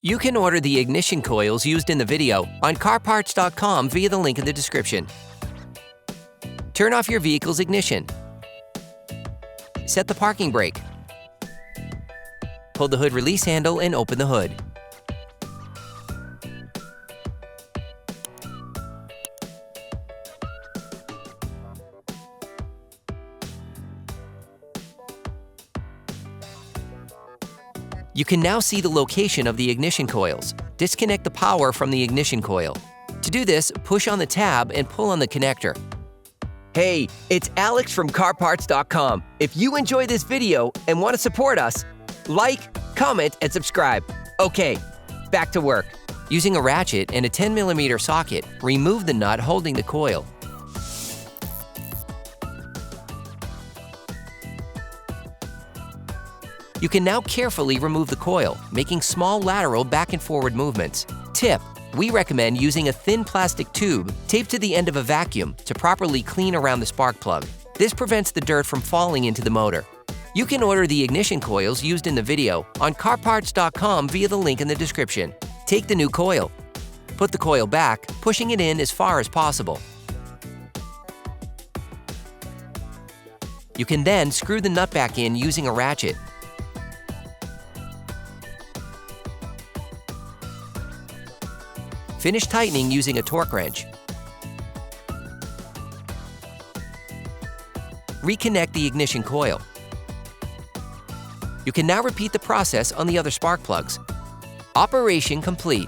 You can order the ignition coils used in the video on CarParts.com via the link in the description. Turn off your vehicle's ignition. Set the parking brake. Pull the hood release handle and open the hood. You can now see the location of the ignition coils. Disconnect the power from the ignition coil. To do this, push on the tab and pull on the connector. Hey, it's Alex from CarParts.com. If you enjoy this video and want to support us, like, comment, and subscribe. Okay, back to work. Using a ratchet and a 10mm socket, remove the nut holding the coil. You can now carefully remove the coil, making small lateral back and forward movements. Tip: we recommend using a thin plastic tube taped to the end of a vacuum to properly clean around the spark plug. This prevents the dirt from falling into the motor. You can order the ignition coils used in the video on CarParts.com via the link in the description. Take the new coil. Put the coil back, pushing it in as far as possible. You can then screw the nut back in using a ratchet. Finish tightening using a torque wrench. Reconnect the ignition coil. You can now repeat the process on the other spark plugs. Operation complete.